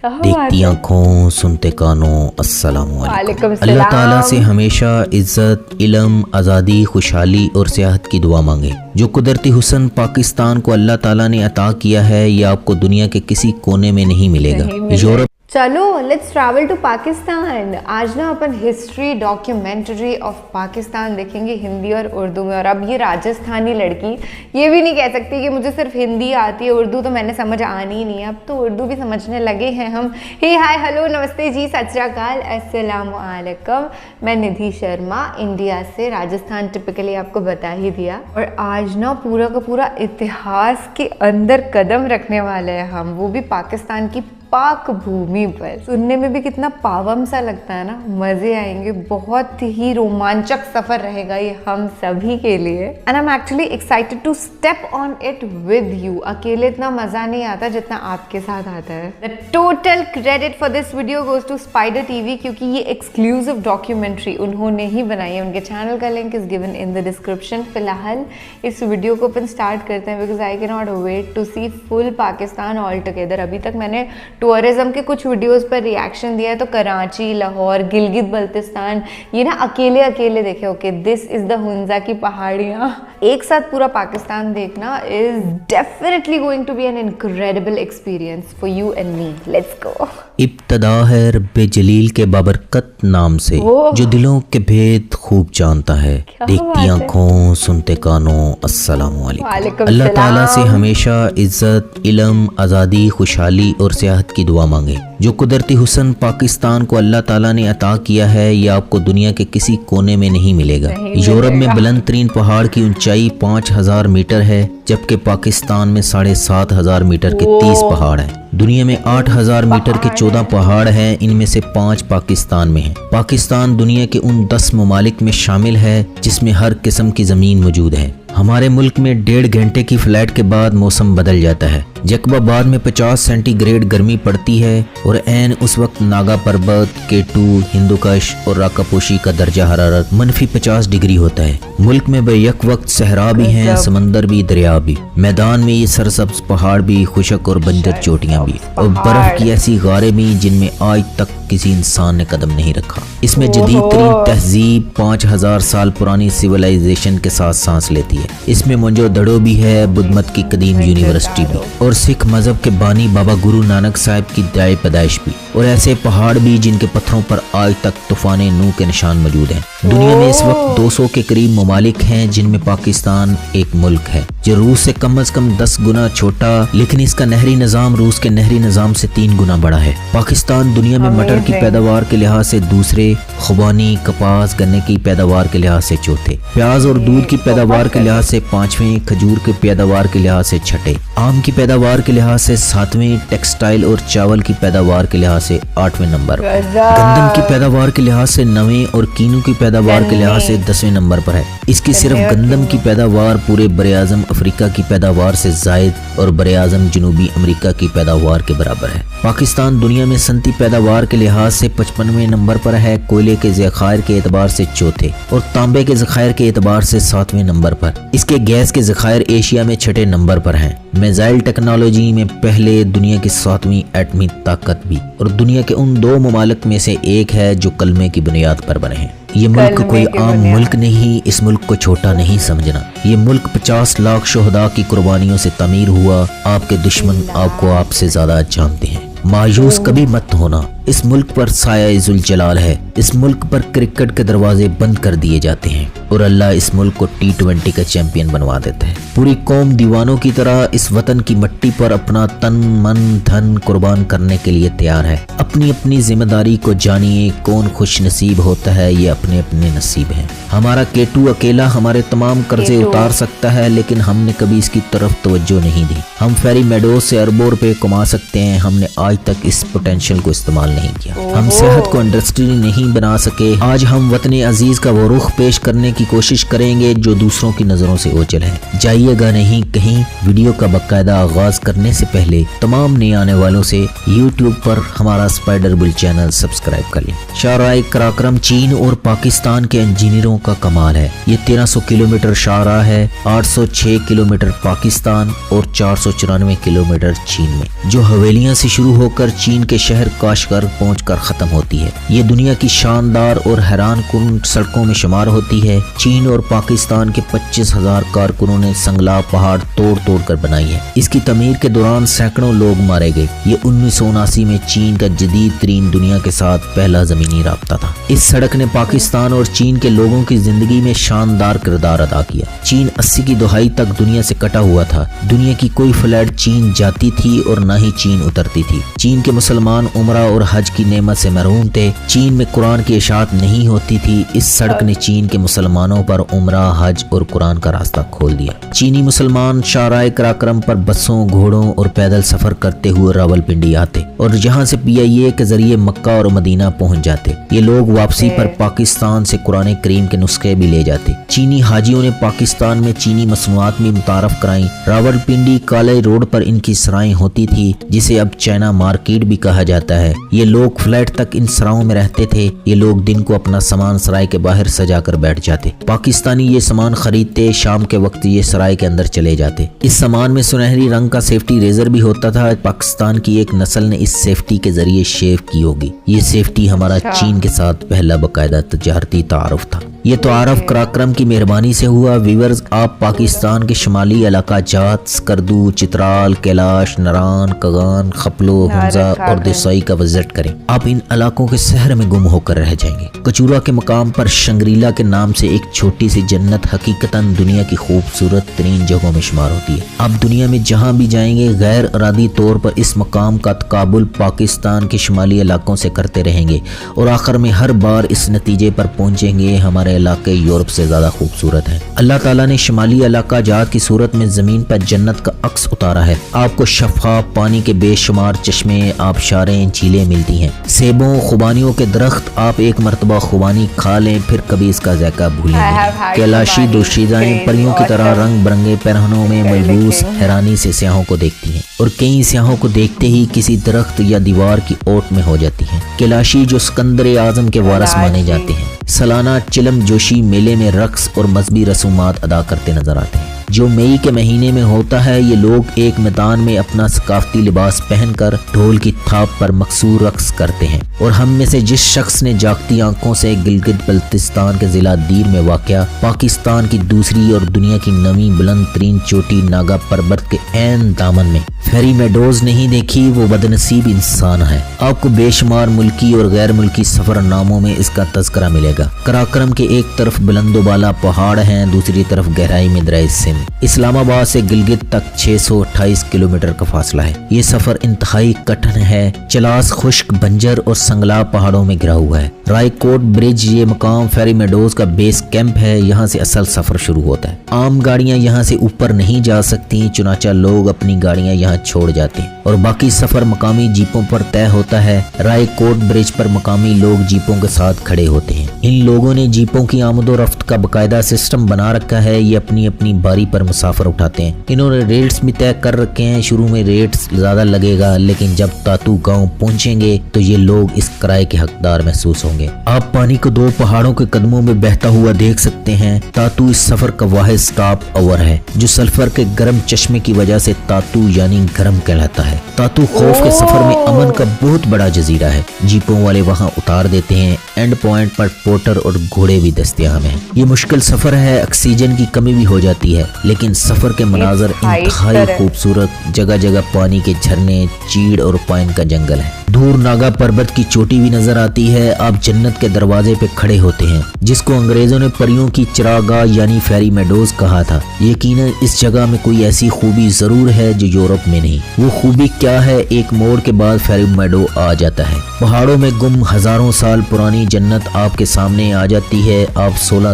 دیکھتی آنکھوں سنتے کانوں السلام علیکم۔ اللہ تعالیٰ سے ہمیشہ عزت، علم، آزادی، خوشحالی اور صحت کی دعا مانگیں۔ جو قدرتی حسن پاکستان کو اللہ تعالیٰ نے عطا کیا ہے یہ آپ کو دنیا کے کسی کونے میں نہیں ملے گا۔ یورپ چلو لیٹس ٹریول ٹو پاکستان۔ آج نا اپن ہسٹری ڈاکیومنٹری آف پاکستان دیکھیں گے ہندی اور اردو میں۔ اور اب یہ راجستھانی لڑکی یہ بھی نہیں کہہ سکتی کہ مجھے صرف ہندی آتی ہے، اردو تو میں نے سمجھ آنی ہی نہیں ہے، اب تو اردو بھی سمجھنے لگے ہیں ہم۔ ہی ہائے ہلو نمستے جی ست شری اکال السلام علیکم، میں ندھی شرما انڈیا سے، راجستھان ٹپکلی آپ کو بتا ہی دیا۔ اور آج نا پورا کا پورا اتہاس کے اندر قدم رکھنے والے ہیں ہم، وہ بھی پاکستان کی پاک بھومی پر۔ سننے میں بھی کتنا پاون سا لگتا ہے نا، مزے آئیں گے، بہت ہی رومانچک سفر رہے گا یہ ہم سبھی کے لیے۔ And I'm actually excited to step on it with you۔ اکیلے اتنا مزہ نہیں آتا جتنا آپ کے ساتھ آتا ہے۔ The total credit for this video goes to Spider TV کیونکہ یہ ایکسکلوسیو ڈاکیومنٹری انہوں نے ہی بنائی ہے، ان کے چینل کا link is given in the description۔ فی الحال اس ویڈیو کو اپن سٹارٹ کرتے ہیں because I cannot wait to see full Pakistan all together۔ ابھی تک میں نے ٹورزم کے کچھ ویڈیوز پر ریاکشن دیا ہے تو کراچی، لاہور، گلگت بلتستان یہ نا اکیلے دیکھے۔ اوکے دس از دا ہنزا کی پہاڑیاں، ایک ساتھ پورا پاکستان دیکھنا is definitely going to be an incredible experience for you and me. Let's go. ابتدا ہے رب جلیل کے بابرکت نام سے جو دلوں کے بھید خوب جانتا ہے، دیکھتی آنکھوں سنتے کانوں السلام علیکم۔ اللہ تعالیٰ سے ہمیشہ عزت، علم، آزادی، خوشحالی اور صحت کی دعا مانگیں۔ جو قدرتی حسن پاکستان کو اللہ تعالیٰ نے عطا کیا ہے یہ آپ کو دنیا کے کسی کونے میں نہیں ملے گا۔ یورپ میں بلند ترین پہاڑ کی اونچائی 5000 میٹر ہے جبکہ پاکستان میں 7500 میٹر کے 30 پہاڑ ہیں۔ دنیا میں 8000 میٹر کے 14 پہاڑ ہیں، ان میں سے 5 پاکستان میں ہیں۔ پاکستان دنیا کے ان 10 ممالک میں شامل ہے جس میں ہر قسم کی زمین موجود ہے۔ ہمارے ملک میں 1.5 گھنٹے کی فلائٹ کے بعد موسم بدل جاتا ہے۔ جقبہ آباد میں 50 سینٹی گریڈ گرمی پڑتی ہے اور عین اس وقت ناگا پربت، کیٹو، ہندوکش اور راکاپوشی کا درجہ حرارت -50 ڈگری ہوتا ہے۔ ملک میں بے یک وقت صحرا بھی ہیں، سمندر بھی، دریا بھی، میدان میں یہ سرسبز پہاڑ بھی، خشک اور بنجر چوٹیاں بھی، اور برف کی ایسی غاریں بھی جن میں آج تک کسی انسان نے قدم نہیں رکھا۔ اس میں جدید ترین تہذیب 5000 سال پرانی سویلائزیشن کے ساتھ سانس لیتی ہے۔ اس میں موئنجو دڑو بھی ہے، بدھ مت کی قدیم یونیورسٹی بھی، اور سکھ مذہب کے بانی بابا گرو نانک صاحب کی جائے پیدائش بھی، اور ایسے پہاڑ بھی جن کے پتھروں پر آج تک طوفان نوح کے نشان موجود ہیں۔ دنیا میں اس وقت 200 کے قریب ممالک ہیں جن میں پاکستان ایک ملک ہے جو روس سے کم از کم 10 گنا چھوٹا، لیکن اس کا نہری نظام روس کے نہری نظام سے 3 گنا بڑا ہے۔ پاکستان دنیا میں مٹر کی پیداوار کے لحاظ سے دوسرے، خوبانی، کپاس، گنے کی پیداوار کے لحاظ سے چوتھے، پیاز اور دودھ کی پیداوار کے لحاظ سے 5ویں، کھجور کی پیداوار کے لحاظ سے 6، آم کی پیداوار کے لحاظ سے 7ویں، ٹیکسٹائل اور چاول کی پیداوار کے لحاظ سے 8ویں نمبر پر، گندم کی پیداوار کے لحاظ سے 9ویں اور کینو کی پیداوار کے لحاظ سے 10ویں نمبر پر ہے۔ اس کی صرف گندم کی پیداوار پورے براعظم افریقہ کی پیداوار سے زائد اور براعظم جنوبی امریکہ کی پیداوار کے برابر ہے۔ پاکستان دنیا میں صنعتی پیداوار کے لحاظ سے 55ویں نمبر پر ہے، کوئلے کے ذخائر کے اعتبار سے چوتھے اور تانبے کے ذخائر کے اعتبار سے 7ویں نمبر پر۔ اس کے گیس کے ذخائر ایشیا میں 6 نمبر پر ہیں۔ میزائل ٹیکنالوجی میں پہلے، دنیا کی 7ویں ایٹمی طاقت بھی، اور دنیا کے ان 2 ممالک میں سے ایک ہے جو کلمے کی بنیاد پر بنے ہیں۔ یہ ملک کوئی عام ملک نہیں، اس ملک کو چھوٹا نہیں سمجھنا۔ یہ ملک 50 لاکھ شہداء کی قربانیوں سے تعمیر ہوا۔ آپ کے دشمن آپ کو آپ سے زیادہ جانتے ہیں۔ مایوس کبھی مت ہونا، اس ملک پر سایہ ذوالجلال ہے۔ اس ملک پر کرکٹ کے دروازے بند کر دیے جاتے ہیں اور اللہ اس ملک کو T20 کا چیمپئن بنوا دیتا ہے۔ پوری قوم دیوانوں کی طرح اس وطن کی مٹی پر اپنا تن، من، دھن قربان کرنے کے لیے تیار ہے۔ اپنی اپنی ذمہ داری کو جانیے، کون خوش نصیب ہوتا ہے یہ اپنے اپنے نصیب ہیں۔ ہمارا کیٹو اکیلا ہمارے تمام قرضے اتار سکتا ہے لیکن ہم نے کبھی اس کی طرف توجہ نہیں دی۔ ہم فیری میڈوز سے اربوں روپے کما سکتے ہیں، ہم نے آج تک اس پوٹینشیل کو استعمال نہیں کیا. ہم صحت کو انڈسٹری نہیں بنا سکے. آج ہم وطن عزیز کا وہ رخ پیش کرنے کی کوشش کریں گے جو دوسروں کی نظروں سے اوجھل ہے. جائیے گا نہیں کہیں. ویڈیو کا باقاعدہ آغاز کرنے سے پہلے تمام نئے آنے والوں سے یوٹیوب پر ہمارا اسپائڈر بل چینل سبسکرائب کر لیں. شاہراہ قراقرم چین اور پاکستان کے انجینئروں کا کمال ہے. یہ 1300 کلومیٹر شاہراہ ہے. 806 کلومیٹر پاکستان اور 494 کلومیٹر چین میں، جو حویلیاں سے شروع ہو کر چین کے شہر کاشغر پہنچ کر ختم ہوتی ہے. یہ دنیا کی شاندار اور حیران کن سڑکوں میں شمار ہوتی ہے. چین اور پاکستان کے 25,000 کارکنوں نے سنگلا پہاڑ توڑ توڑ کر بنائی ہے. اس کی تعمیر کے دوران سینکڑوں لوگ مارے گئے. یہ 1979 میں چین کا جدید ترین دنیا کے ساتھ پہلا زمینی رابطہ تھا. اس سڑک نے پاکستان اور چین کے لوگوں کی زندگی میں شاندار کردار ادا کیا. چین 80 کی دہائی تک دنیا سے کٹا ہوا تھا. دنیا کی کوئی فلائٹ چین جاتی تھی اور نہ ہی چین اترتی تھی. چین کے مسلمان عمرہ اور حج کی نعمت سے محروم تھے. چین میں قرآن کی اشاعت نہیں ہوتی تھی. اس سڑک نے چین کے مسلمانوں پر عمرہ، حج اور قرآن کا راستہ کھول دیا. چینی مسلمان شاہراہ قراقرم پر بسوں، گھوڑوں اور پیدل سفر کرتے ہوئے راولپنڈی آتے اور جہاں سے PIA کے ذریعے مکہ اور مدینہ پہنچ جاتے. یہ لوگ واپسی پر پاکستان سے قرآن کریم کے نسخے بھی لے جاتے. چینی حاجیوں نے پاکستان میں چینی مصنوعات بھی متعارف کرائیں. راولپنڈی کالے روڈ پر ان کی سرائیں ہوتی تھی، جسے اب چائنا مارکیٹ بھی کہا جاتا ہے. یہ لوگ فلیٹ تک ان سراؤں میں رہتے تھے. یہ لوگ دن کو اپنا سامان سرائے کے باہر سجا کر بیٹھ جاتے. پاکستانی یہ سامان خریدتے، شام کے وقت یہ سرائے کے اندر چلے جاتے. اس سامان میں سنہری رنگ کا سیفٹی ریزر بھی ہوتا تھا. پاکستان کی ایک نسل نے اس سیفٹی کے ذریعے شیو کی ہوگی. یہ سیفٹی ہمارا چین کے ساتھ پہلا باقاعدہ تجارتی تعارف تھا. یہ تعارف قراقرم کی مہربانی سے ہوا. ویورز، آپ پاکستان کے شمالی علاقہ جات، سکردو، چترال، کیلاش، نران، کغان، خپلو، ہنزا اور دسائی کا وزٹ کریں. آپ ان علاقوں کے صحر میں گم ہو کر رہ جائیں گے. کچورا کے مقام پر شنگریلا کے نام سے ایک چھوٹی سی جنت حقیقتاً دنیا کی خوبصورت ترین جگہوں میں شمار ہوتی ہے. آپ دنیا میں جہاں بھی جائیں گے غیر ارادی طور پر اس مقام کا تقابل پاکستان کے شمالی علاقوں سے کرتے رہیں گے اور آخر میں ہر بار اس نتیجے پر پہنچیں گے ہمارے علاقے یورپ سے زیادہ خوبصورت ہے. اللہ تعالیٰ نے شمالی علاقہ جات کی صورت میں زمین پر جنت کا عکس اتارا ہے. آپ کو شفاف پانی کے بے شمار چشمے، آبشاریں، جھیلیں ملتی ہیں. سیبوں، خوبانیوں کے درخت. آپ ایک مرتبہ خوبانی کھا لیں پھر کبھی اس کا ذائقہ بھولیں گے. کیلاشی دوشیزائیں پریوں کی طرح رنگ برنگے پہنوں میں ملبوس حیرانی سے سیاحوں کو دیکھتی ہیں اور کئی سیاحوں کو دیکھتے ہی کسی درخت یا دیوار کی اوٹ میں ہو جاتی ہیں. کیلاشی جو سکندر اعظم کے وارث مانے جاتے ہیں، سالانہ چلم جوشی میلے میں رقص اور مذہبی رسومات ادا کرتے نظر آتے ہیں جو مئی کے مہینے میں ہوتا ہے. یہ لوگ ایک میدان میں اپنا ثقافتی لباس پہن کر ڈھول کی تھاپ پر مقصور رقص کرتے ہیں اور ہم میں سے جس شخص نے جاگتی آنکھوں سے گلگت بلتستان کے ضلع دیر میں واقع پاکستان کی دوسری اور دنیا کی نویں بلند ترین چوٹی ناگا پربت کے عین دامن میں فیری میڈوز نہیں دیکھی، وہ بدنصیب انسان ہے. آپ کو بے شمار ملکی اور غیر ملکی سفر ناموں میں اس کا تذکرہ ملے گا. قراقرم کے ایک طرف بلند و بالا پہاڑ ہیں، دوسری طرف گہرائی میں دریائے سندھ. اسلام آباد سے گلگت تک 628 کلومیٹر کا فاصلہ ہے. یہ سفر انتہائی کٹھن ہے. چلاس خشک بنجر اور سنگلا پہاڑوں میں گھرا ہوا ہے. رائے کوٹ برج یہ مقام فیری میڈوز کا بیس کیمپ ہے. یہاں سے اصل سفر شروع ہوتا ہے. عام گاڑیاں یہاں سے اوپر نہیں جا سکتی، چنانچہ لوگ اپنی گاڑیاں یہاں چھوڑ جاتے ہیں اور باقی سفر مقامی جیپوں پر طے ہوتا ہے. رائے کوٹ برج پر مقامی لوگ جیپوں کے ساتھ کھڑے ہوتے ہیں. ان لوگوں نے جیپوں کی آمد و رفت کا باقاعدہ سسٹم بنا رکھا ہے. یہ اپنی اپنی باری پر مسافر اٹھاتے ہیں. انہوں نے ریٹس بھی طے کر رکھے ہیں. شروع میں ریٹس زیادہ لگے گا لیکن جب تاتو گاؤں پہنچیں گے تو یہ لوگ اس کرائے کے حقدار محسوس ہوں گے. آپ پانی کو دو پہاڑوں کے قدموں میں بہتا ہوا دیکھ سکتے ہیں. تاتو اس سفر کا واحد سٹاپ اوور ہے جو سلفر کے گرم چشمے کی وجہ سے تاتو یعنی گرم کہلاتا ہے. تاتو خوف کے سفر میں امن کا بہت بڑا جزیرہ ہے. جیپوں والے وہاں اتار دیتے ہیں. اینڈ پوائنٹ پر پورٹر اور گھوڑے بھی دستیاب ہیں. یہ مشکل سفر ہے. آکسیجن کی کمی بھی ہو جاتی ہے لیکن سفر کے مناظر انتہائی خوبصورت. جگہ جگہ پانی کے جھرنے، چیڑ اور پائن کا جنگل ہے. دور ناگا پربت کی چوٹی بھی نظر آتی ہے. آپ جنت کے دروازے پہ کھڑے ہوتے ہیں جس کو انگریزوں نے پریوں کی چراگاہ یعنی فیری میڈوز کہا تھا. یقیناً اس جگہ میں کوئی ایسی خوبی ضرور ہے جو یورپ میں نہیں. وہ خوبی کیا ہے؟ ایک موڑ کے بعد فیری میڈو آ جاتا ہے. پہاڑوں میں گم ہزاروں سال پرانی جنت آپ کے سامنے آ جاتی ہے. آپ 16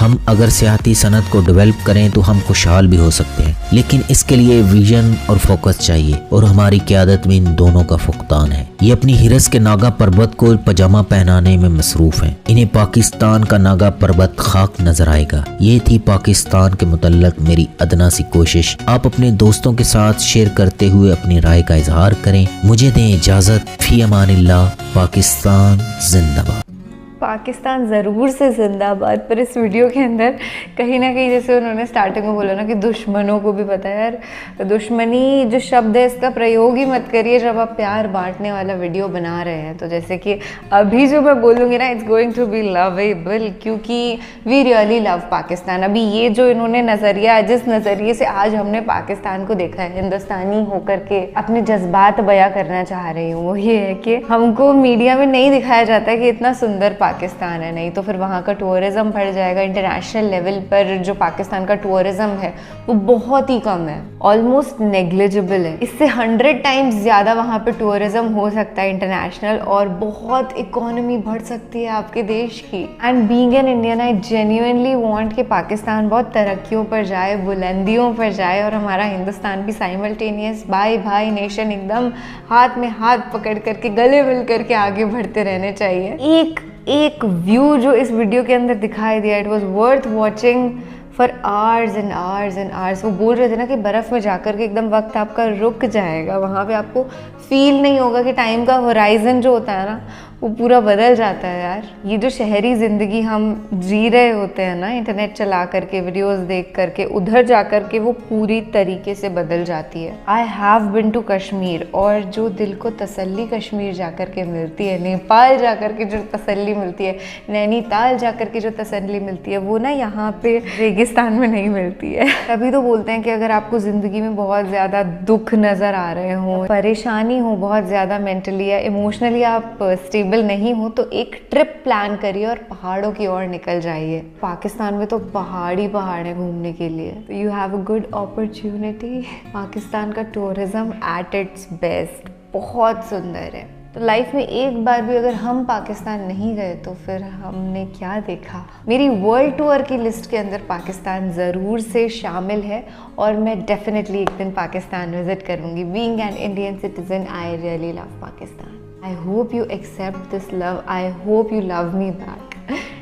ہم اگر سیاحتی صنعت کو ڈیولپ کریں تو ہم خوشحال بھی ہو سکتے ہیں، لیکن اس کے لیے ویژن اور فوکس چاہیے، اور ہماری قیادت میں ان دونوں کا فقدان ہے۔ یہ اپنی ہرس کے ناگا پربت کو پاجامہ پہنانے میں مصروف ہیں۔ انہیں پاکستان کا ناگا پربت خاک نظر آئے گا۔ یہ تھی پاکستان کے متعلق میری ادنا سی کوشش۔ آپ اپنے دوستوں کے ساتھ شیئر کرتے ہوئے اپنی رائے کا اظہار کریں۔ مجھے دیں اجازت، فی امان اللہ۔ پاکستان زندہ باد۔ پاکستان ضرور سے زندہ آباد۔ پر اس ویڈیو کے اندر کہیں نہ کہیں جیسے انہوں نے سٹارٹنگ میں بولا نا کہ دشمنوں کو بھی پتہ ہے یار، دشمنی جو شبد ہے اس کا پریوگ ہی مت کریے جب آپ پیار بانٹنے والا ویڈیو بنا رہے ہیں۔ تو جیسے کہ ابھی جو میں بولوں گی نا، اٹس گوئنگ ٹو بی لویبل، کیونکہ وی ریئلی لو پاکستان۔ ابھی یہ جو انہوں نے نظریہ، جس نظریے سے آج ہم نے پاکستان کو دیکھا ہے، ہندوستانی ہو کر کے اپنے جذبات بیاں کرنا چاہ رہی ہوں، وہ یہ ہے کہ ہم کو میڈیا میں نہیں دکھایا جاتا ہے کہ اتنا سندر پاکستان ہے، نہیں تو پھر وہاں کا ٹورزم بڑھ جائے گا۔ انٹرنیشنل لیول پر جو پاکستان کا ٹورزم ہے وہ بہت ہی کم ہے، آلموسٹ نیگلیجبل ہے۔ اس سے 100 ٹائمز زیادہ وہاں پہ ٹورزم ہو سکتا ہے انٹرنیشنل، اور بہت اکانومی بڑھ سکتی ہے آپ کے دیش کی۔ And being an Indian, I genuinely want کہ پاکستان بہت ترقیوں پر جائے، بلندیوں پر جائے، اور ہمارا ہندوستان بھی سائملٹینیس بھائی بھائی نیشن ایک دم ہاتھ میں ہاتھ پکڑ کر کے گلے مل کر کے آگے بڑھتے رہنے چاہیے۔ ایک ویو جو اس ویڈیو کے اندر دکھائی دیا، it was worth watching for hours and hours and hours. وہ بول رہے تھے نا کہ برف میں جا کر کے ایک دم وقت آپ کا رک جائے گا، وہاں پہ آپ کو فیل نہیں ہوگا کہ ٹائم کا ہورائزن جو ہوتا ہے نا وہ پورا بدل جاتا ہے یار۔ یہ جو شہری زندگی ہم جی رہے ہوتے ہیں نا، انٹرنیٹ چلا کر کے، ویڈیوز دیکھ کر کے، ادھر جا کر کے وہ پوری طریقے سے بدل جاتی ہے۔ I have been to Kashmir, اور جو دل کو تسلی کشمیر جا کر کے ملتی ہے، نیپال جا کر کے جو تسلی ملتی ہے، نینی تال جا کر کے جو تسلی ملتی ہے، وہ نا یہاں پہ ریگستان میں نہیں ملتی ہے۔ تبھی تو بولتے ہیں کہ اگر آپ کو زندگی میں بہت زیادہ دکھ نظر آ رہے ہوں، پریشانی ہو بہت زیادہ مینٹلی یا ایموشنلی آپ اسٹیبل نہیں ہو، تو ایک ٹرپ پلان کریے اور پہاڑوں کی اور نکل جائیے۔ پاکستان میں تو پہاڑ ہیں گھومنے کے لیے، you have a good opportunity. Pakistan کا ٹورزم ایٹ اٹس بیسٹ بہت سندر ہے۔ تو لائف میں ایک بار بھی اگر ہم پاکستان نہیں گئے تو پھر ہم نے کیا دیکھا؟ میری ورلڈ ٹور کی لسٹ کے اندر پاکستان ضرور سے شامل ہے، اور میں ڈیفینیٹلی ایک دن پاکستان وزٹ کروں گی۔ Being an Indian citizen, I really love Pakistan. I hope you accept this love. I hope you love me back.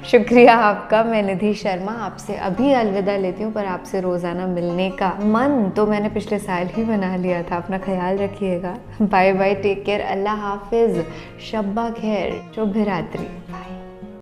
شکریہ آپ کا۔ میں ندھی شرما آپ سے ابھی الوداع لیتی ہوں، پر آپ سے روزانہ ملنے کا من تو میں نے پچھلے سال ہی بنا لیا تھا۔ اپنا خیال رکھیے گا۔ بائے بائے، ٹیک کیئر، اللہ حافظ، شب بخیر، شبھ راتری، بائے۔